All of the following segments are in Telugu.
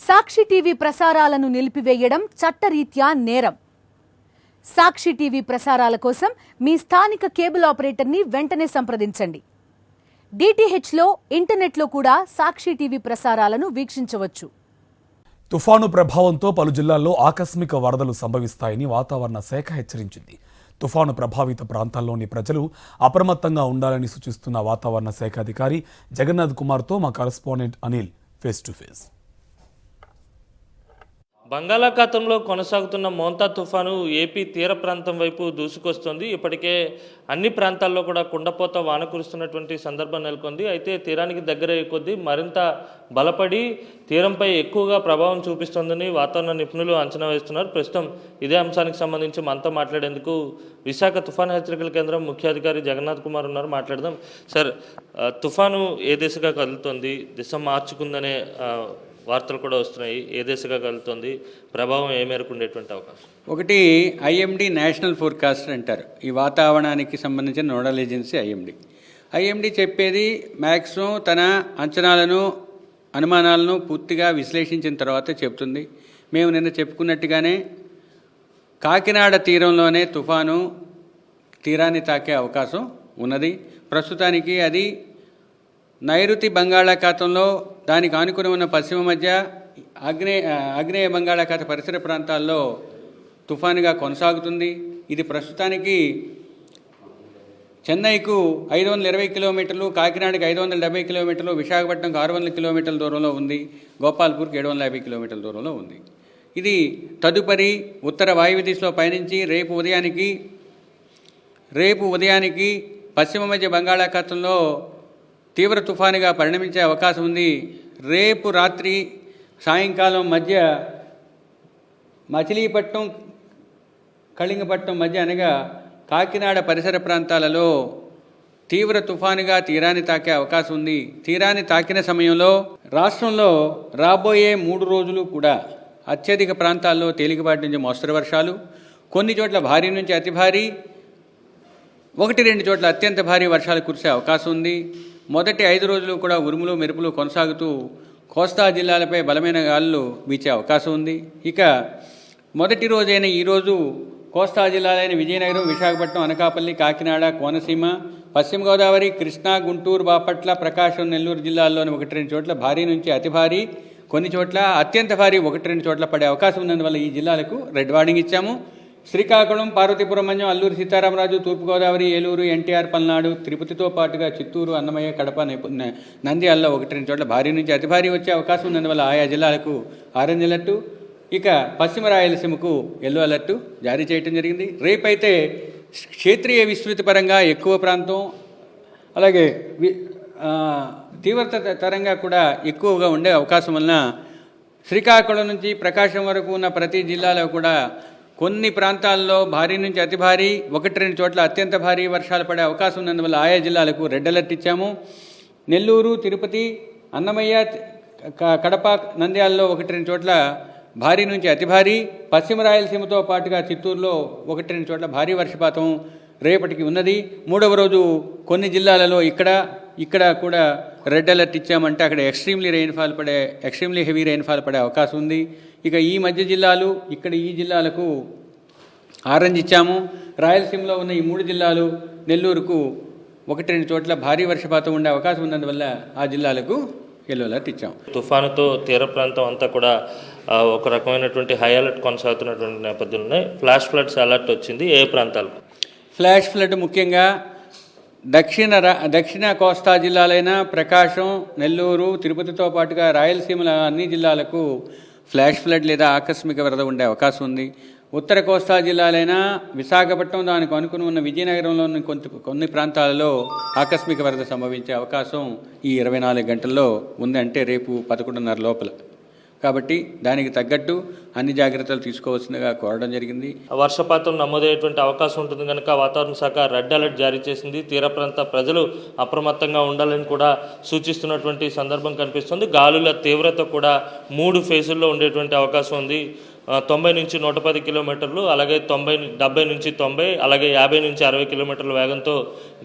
సాక్షి టీవీ ప్రసారాలను నిలిపివేయడం చట్టరీత్యా నేరం. సాక్షి టీవీ ప్రసారాల కోసం మీ స్థానిక కేబుల్ ఆపరేటర్ని వెంటనే సంప్రదించండి. డిటిహెచ్లో, ఇంటర్నెట్లో కూడా సాక్షి టీవీ ప్రసారాలను వీక్షించవచ్చు. తుఫాను ప్రభావంతో పలు జిల్లాల్లో ఆకస్మిక వరదలు సంభవిస్తాయని వాతావరణ శాఖ హెచ్చరించింది. తుఫాను ప్రభావిత ప్రాంతాల్లోని ప్రజలు అప్రమత్తంగా ఉండాలని సూచిస్తున్న వాతావరణ శాఖ అధికారి జగన్నాథ్ కుమార్తో మా correspondent Anil face to face. బంగాళాఖాతంలో కొనసాగుతున్న మోంతా తుఫాను ఏపీ తీర ప్రాంతం వైపు దూసుకొస్తుంది. ఇప్పటికే అన్ని ప్రాంతాల్లో కూడా కుండపోత వాన కురుస్తున్నటువంటి సందర్భం నెలకొంది. అయితే తీరానికి దగ్గరయ్యే కొద్దీ మరింత బలపడి తీరంపై ఎక్కువగా ప్రభావం చూపిస్తుందని వాతావరణ నిపుణులు అంచనా వేస్తున్నారు. ప్రస్తుతం ఇదే అంశానికి సంబంధించి మనతో మాట్లాడేందుకు విశాఖ తుఫాను హెచ్చరికల కేంద్రం ముఖ్య అధికారి జగన్నాథ్ కుమార్ ఉన్నారు. మాట్లాడదాం. సార్, తుఫాను ఏ దిశగా కదులుతోంది? దిశ మార్చుకుందనే వార్తలు కూడా వస్తున్నాయి. ఏ దిశగా కలుగుతుంది? ప్రభావం ఏ మేరకు ఉండేటువంటి అవకాశం? ఒకటి, ఐఎండి నేషనల్ ఫోర్కాస్టర్ అంటారు. ఈ వాతావరణానికి సంబంధించిన నోడల్ ఏజెన్సీ ఐఎండి చెప్పేది మ్యాక్సిమం తన అంచనాలను, అనుమానాలను పూర్తిగా విశ్లేషించిన తర్వాత చెప్తుంది. మేము నిన్న చెప్పుకున్నట్టుగానే కాకినాడ తీరంలోనే తుఫాను తీరాన్ని తాకే అవకాశం ఉన్నది. ప్రస్తుతానికి అది నైరుతి బంగాళాఖాతంలో దానికి ఆనుకుని ఉన్న పశ్చిమ మధ్య ఆగ్నేయ బంగాళాఖాత పరిసర ప్రాంతాల్లో తుఫానుగా కొనసాగుతుంది. ఇది ప్రస్తుతానికి చెన్నైకు 520 కిలోమీటర్లు, కాకినాడకి 570 కిలోమీటర్లు, విశాఖపట్నంకు 600 కిలోమీటర్ల దూరంలో ఉంది, గోపాల్పూర్కి 750 కిలోమీటర్ల దూరంలో ఉంది. ఇది తదుపరి ఉత్తర వాయువ్య దిశలో పయనించి రేపు ఉదయానికి పశ్చిమ మధ్య బంగాళాఖాతంలో తీవ్ర తుఫానుగా పరిణమించే అవకాశం ఉంది. రేపు రాత్రి సాయంకాలం మధ్య మచిలీపట్నం, కళింగపట్నం మధ్య అనగా కాకినాడ పరిసర ప్రాంతాలలో తీవ్ర తుఫానుగా తీరాన్ని తాకే అవకాశం ఉంది. తీరాన్ని తాకిన సమయంలో రాష్ట్రంలో రాబోయే 3 రోజులు కూడా అత్యధిక ప్రాంతాల్లో తేలికపాటి నుంచి మోస్తరు వర్షాలు, కొన్ని చోట్ల భారీ నుంచి అతి భారీ, 1-2 చోట్ల అత్యంత భారీ వర్షాలు కురిసే అవకాశం ఉంది. మొదటి 5 రోజులు కూడా ఉరుములు మెరుపులు కొనసాగుతూ కోస్తా జిల్లాలపై బలమైన గాలులు వీచే అవకాశం ఉంది. ఇక మొదటి రోజైన ఈరోజు కోస్తా జిల్లాలైన విజయనగరం, విశాఖపట్నం, అనకాపల్లి, కాకినాడ, కోనసీమ, పశ్చిమ గోదావరి, కృష్ణా, గుంటూరు, బాపట్ల, ప్రకాశం, నెల్లూరు జిల్లాల్లోని 1-2 చోట్ల భారీ నుంచి అతి భారీ, కొన్ని చోట్ల అత్యంత భారీ 1-2 చోట్ల పడే అవకాశం ఉన్నందువల్ల ఈ జిల్లాలకు రెడ్ వార్నింగ్ ఇచ్చాము. శ్రీకాకుళం, పార్వతీపురం మన్యం, అల్లూరు సీతారామరాజు, తూర్పుగోదావరి, ఏలూరు, ఎన్టీఆర్, పల్నాడు, తిరుపతితో పాటుగా చిత్తూరు, అన్నమయ్య, కడప, నంద్యాలలో 1-2 చోట్ల భారీ నుంచి అతి భారీ వచ్చే అవకాశం ఉన్నందువల్ల ఆయా జిల్లాలకు ఆరెంజ్ అలర్టు, ఇక పశ్చిమ రాయలసీమకు ఎల్లో అలర్టు జారీ చేయడం జరిగింది. రేపైతే క్షేత్రీయ విస్తృతి పరంగా ఎక్కువ ప్రాంతం, అలాగే తీవ్రత తరంగా కూడా ఎక్కువగా ఉండే అవకాశం వలన శ్రీకాకుళం నుంచి ప్రకాశం వరకు ఉన్న ప్రతి జిల్లాలో కూడా కొన్ని ప్రాంతాల్లో భారీ నుంచి అతి భారీ, 1-2 చోట్ల అత్యంత భారీ వర్షాలు పడే అవకాశం ఉన్నందువల్ల ఆయా జిల్లాలకు రెడ్ అలర్ట్ ఇచ్చాము. నెల్లూరు, తిరుపతి, అన్నమయ్య, కడప, నంద్యాలలో 1-2 చోట్ల భారీ నుంచి అతి భారీ, పశ్చిమ రాయలసీమతో పాటుగా చిత్తూరులో 1-2 చోట్ల భారీ వర్షపాతం రేపటికి ఉన్నది. 3వ రోజు కొన్ని జిల్లాలలో ఇక్కడ కూడా రెడ్ అలర్ట్ ఇచ్చామంటే అక్కడ ఎక్స్ట్రీమ్లీ హెవీ రెయిన్ఫాల్ పడే అవకాశం ఉంది. ఇక ఈ మధ్య జిల్లాలు, ఇక్కడ ఈ జిల్లాలకు ఆరెంజ్ ఇచ్చాము. రాయలసీమలో ఉన్న ఈ 3 జిల్లాలు, నెల్లూరుకు 1-2 చోట్ల భారీ వర్షపాతం ఉండే అవకాశం ఉన్నందువల్ల ఆ జిల్లాలకు ఎల్లో అలర్ట్ ఇచ్చాము. తుఫానుతో తీర ప్రాంతం అంతా కూడా ఒక రకమైనటువంటి హై అలర్ట్ కొనసాగుతున్నటువంటి నేపథ్యంలో ఫ్లాష్ ఫ్లడ్స్ అలర్ట్ వచ్చింది. ఏ ప్రాంతాలకు ఫ్లాష్ ఫ్లడ్? ముఖ్యంగా దక్షిణ కోస్తా జిల్లాలైన ప్రకాశం, నెల్లూరు, తిరుపతితో పాటుగా రాయలసీమల అన్ని జిల్లాలకు ఫ్లాష్ ఫ్లడ్ లేదా ఆకస్మిక వరద ఉండే అవకాశం ఉంది. ఉత్తర కోస్తా జిల్లాలైన విశాఖపట్నం, దానికి అనుకుని ఉన్న విజయనగరంలోని కొన్ని ప్రాంతాలలో ఆకస్మిక వరద సంభవించే అవకాశం ఈ 24 గంటల్లో ఉంది, అంటే రేపు 11:30 లోపల. కాబట్టి దానికి తగ్గట్టు అన్ని జాగ్రత్తలు తీసుకోవాల్సిందిగా కోరడం జరిగింది. వర్షపాతం నమోదయ్యేటువంటి అవకాశం ఉంటుంది కనుక వాతావరణ శాఖ రెడ్ అలర్ట్ జారీ చేసింది. తీర ప్రాంత ప్రజలు అప్రమత్తంగా ఉండాలని కూడా సూచిస్తున్నటువంటి సందర్భం కనిపిస్తుంది. గాలుల తీవ్రత కూడా 3 ఫేజుల్లో ఉండేటువంటి అవకాశం ఉంది. 90 నుంచి 110 కిలోమీటర్లు, అలాగే 70 నుంచి 90, అలాగే 50 నుంచి 60 కిలోమీటర్ల వేగంతో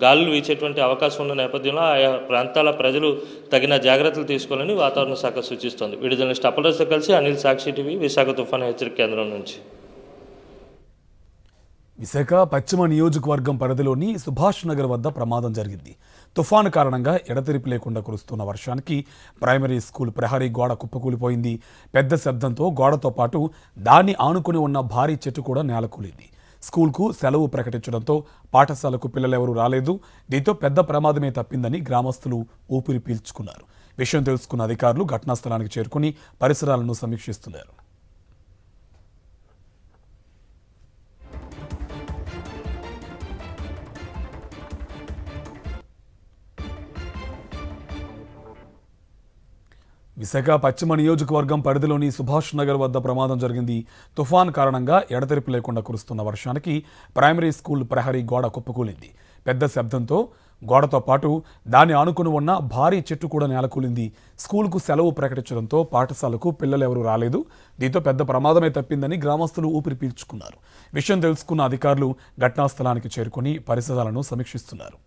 గాలులు వీచేటువంటి అవకాశం ఉన్న నేపథ్యంలో ఆయా ప్రాంతాల ప్రజలు తగిన జాగ్రత్తలు తీసుకోవాలని వాతావరణ శాఖ సూచిస్తోంది. వీడియో జర్నలిస్ట్ అప్పలరాజుతో కలిసి అనిల్, సాక్షి టీవీ, విశాఖ తుఫాను హెచ్చరిక కేంద్రం నుంచి. విశాఖ పశ్చిమ నియోజకవర్గం పరిధిలోని సుభాష్ నగర్ వద్ద ప్రమాదం జరిగింది. తుఫాను కారణంగా ఎడతెరిపి లేకుండా కురుస్తున్న వర్షానికి ప్రైమరీ స్కూల్ ప్రహరీ గోడ కుప్పకూలిపోయింది. పెద్ద శబ్దంతో గోడతో పాటు దాన్ని ఆనుకుని ఉన్న భారీ చెట్టు కూడా నేలకూలింది. స్కూల్కు సెలవు ప్రకటించడంతో పాఠశాలకు పిల్లలెవరూ రాలేదు. దీంతో పెద్ద ప్రమాదమే తప్పిందని గ్రామస్తులు ఊపిరి పీల్చుకున్నారు. విషయం తెలుసుకున్న అధికారులు ఘటనా స్థలానికి చేరుకుని పరిసరాలను సమీక్షిస్తున్నారు. విశాఖ పశ్చిమ నియోజకవర్గం పరిధిలోని సుభాష్ నగర్ వద్ద ప్రమాదం జరిగింది. తుఫాన్ కారణంగా ఎడతెరిపి లేకుండా కురుస్తున్న వర్షానికి ప్రైమరీ స్కూల్ ప్రహరీ గోడ కుప్పకూలింది. పెద్ద శబ్దంతో గోడతో పాటు దాన్ని ఆనుకుని ఉన్న భారీ చెట్టు కూడా నేలకూలింది. స్కూల్కు సెలవు ప్రకటించడంతో పాఠశాలకు పిల్లలెవరూ రాలేదు. దీంతో పెద్ద ప్రమాదమే తప్పిందని గ్రామస్తులు ఊపిరి పీల్చుకున్నారు. విషయం తెలుసుకున్న అధికారులు ఘటనా స్థలానికి చేరుకుని పరిసరాలను సమీక్షిస్తున్నారు.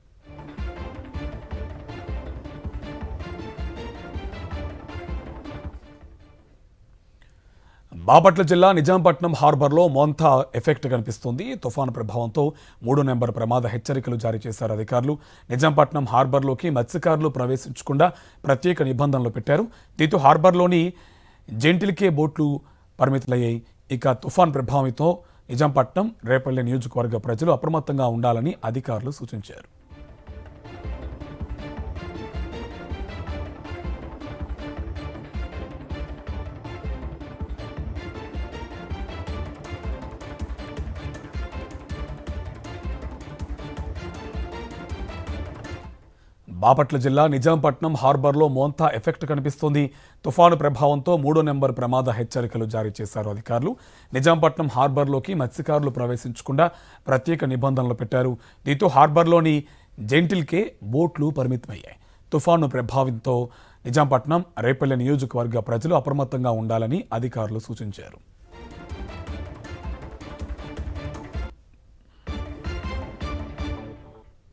బాపట్ల జిల్లా నిజాంపట్నం హార్బర్లో మోంతా ఎఫెక్ట్ కనిపిస్తుంది. తుఫాను ప్రభావంతో 3 నెంబర్ ప్రమాద హెచ్చరికలు జారీ చేశారు అధికారులు. నిజాంపట్నం హార్బర్లోకి మత్స్యకారులు ప్రవేశించకుండా ప్రత్యేక నిబంధనలు పెట్టారు. దీంతో హార్బర్లోని జెంటిల్కే బోట్లు పరిమితులయ్యాయి. ఇక తుఫాన్ ప్రభావంతో నిజాంపట్నం, రేపల్లె నియోజకవర్గ ప్రజలు అప్రమత్తంగా ఉండాలని అధికారులు సూచించారు. బాపట్ల జిల్లా నిజాంపట్నం హార్బర్లో మోంతా ఎఫెక్ట్ కనిపిస్తోంది. తుఫాను ప్రభావంతో 3 నెంబర్ ప్రమాద హెచ్చరికలు జారీ చేశారు అధికారులు. నిజాంపట్నం హార్బర్లోకి మత్స్యకారులు ప్రవేశించకుండా ప్రత్యేక నిబంధనలు పెట్టారు. దీంతో హార్బర్లోని జెంటిల్కే బోట్లు పరిమితమయ్యాయి. తుఫాను ప్రభావంతో నిజాంపట్నం, రేపల్లె నియోజకవర్గ ప్రజలు అప్రమత్తంగా ఉండాలని అధికారులు సూచించారు.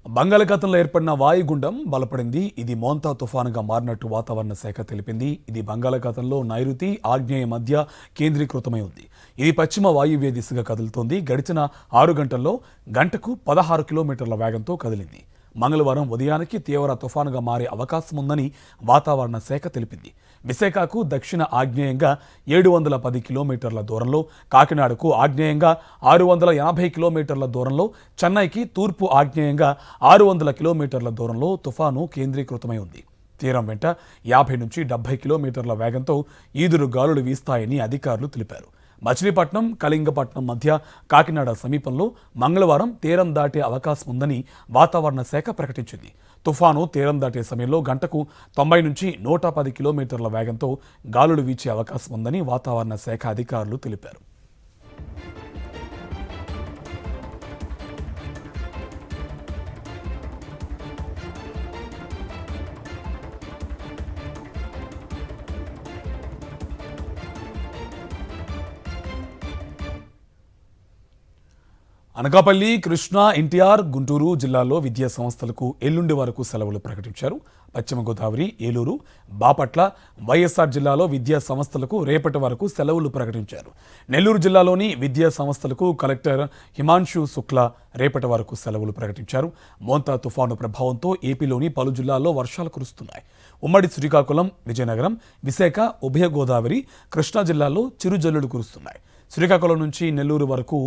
బంగాళాఖాతంలో ఏర్పడిన వాయుగుండం బలపడింది. ఇది మోంతా తుఫానుగా మారినట్టు వాతావరణ శాఖ తెలిపింది. ఇది బంగాళాఖాతంలో నైరుతి, ఆగ్నేయ మధ్య కేంద్రీకృతమై ఉంది. ఇది పశ్చిమ వాయువ్య దిశగా కదులుతోంది. గడిచిన 6 గంటల్లో గంటకు 16 కిలోమీటర్ల వేగంతో కదిలింది. మంగళవారం ఉదయానికి తీవ్ర తుఫానుగా మారే అవకాశం ఉందని వాతావరణ శాఖ తెలిపింది. విశాఖకు దక్షిణ ఆగ్నేయంగా 710 కిలోమీటర్ల దూరంలో, కాకినాడకు ఆగ్నేయంగా 680 కిలోమీటర్ల దూరంలో, చెన్నైకి తూర్పు ఆగ్నేయంగా 600 కిలోమీటర్ల దూరంలో తుఫాను కేంద్రీకృతమై ఉంది. తీరం వెంట 50 నుంచి 70 కిలోమీటర్ల వేగంతో ఈదురు గాలులు వీస్తాయని అధికారులు తెలిపారు. మచిలీపట్నం, కళింగపట్నం మధ్య కాకినాడ సమీపంలో మంగళవారం తీరం దాటే అవకాశం ఉందని వాతావరణ శాఖ ప్రకటించింది. తుఫాను తీరం దాటే సమయంలో గంటకు 90 నుంచి 110 కిలోమీటర్ల వేగంతో గాలులు వీచే అవకాశం ఉందని వాతావరణ శాఖ అధికారులు తెలిపారు. అనకాపల్లి, కృష్ణా, ఎన్టీఆర్, గుంటూరు జిల్లాల్లో విద్యా సంస్థలకు ఎల్లుండి వరకు సెలవులు ప్రకటించారు. పశ్చిమ గోదావరి, ఏలూరు, బాపట్ల, వైఎస్ఆర్ జిల్లాలో విద్యా సంస్థలకు రేపటి వరకు సెలవులు ప్రకటించారు. నెల్లూరు జిల్లాలోని విద్యా సంస్థలకు కలెక్టర్ హిమాంశు శుక్లా రేపటి వరకు సెలవులు ప్రకటించారు. మోంతా తుఫాను ప్రభావంతో ఏపీలోని పలు జిల్లాల్లో వర్షాలు కురుస్తున్నాయి. ఉమ్మడి శ్రీకాకుళం, విజయనగరం, విశాఖ, ఉభయ గోదావరి, కృష్ణా జిల్లాల్లో చిరుజల్లులు కురుస్తున్నాయి. శ్రీకాకుళం నుంచి నెల్లూరు వరకు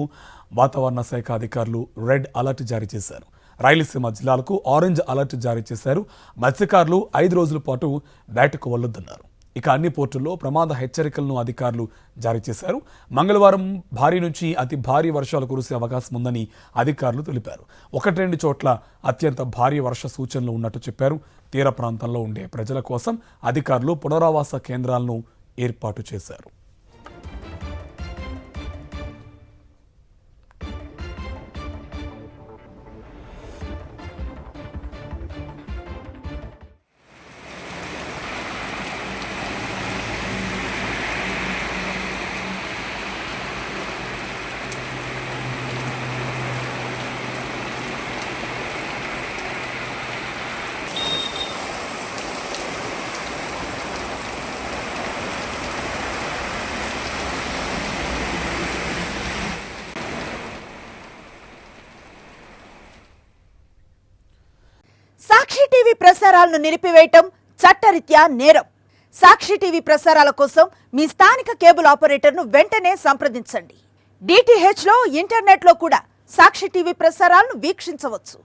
వాతావరణ శాఖ అధికారులు రెడ్ అలర్ట్ జారీ చేశారు. రాయలసీమ జిల్లాలకు ఆరెంజ్ అలర్ట్ జారీ చేశారు. మత్స్యకారులు 5 రోజుల పాటు వేటకు వెళ్లొద్దన్నారు. ఇక అన్ని పోర్టుల్లో ప్రమాద హెచ్చరికలను అధికారులు జారీ చేశారు. మంగళవారం భారీ నుంచి అతి భారీ వర్షాలు కురిసే అవకాశం ఉందని అధికారులు తెలిపారు. 1-2 చోట్ల అత్యంత భారీ వర్ష సూచనలు ఉన్నట్టు చెప్పారు. తీర ప్రాంతంలో ఉండే ప్రజల కోసం అధికారులు పునరావాస కేంద్రాలను ఏర్పాటు చేశారు. టీవీ ప్రసారాలను నిలిపివేయటం చట్టరీత్యా నేరం. సాక్షి టీవీ ప్రసారాల కోసం మీ స్థానిక కేబుల్ ఆపరేటర్ను వెంటనే సంప్రదించండి. DTH లో ఇంటర్నెట్లో కూడా సాక్షి టీవీ ప్రసారాలను వీక్షించవచ్చు.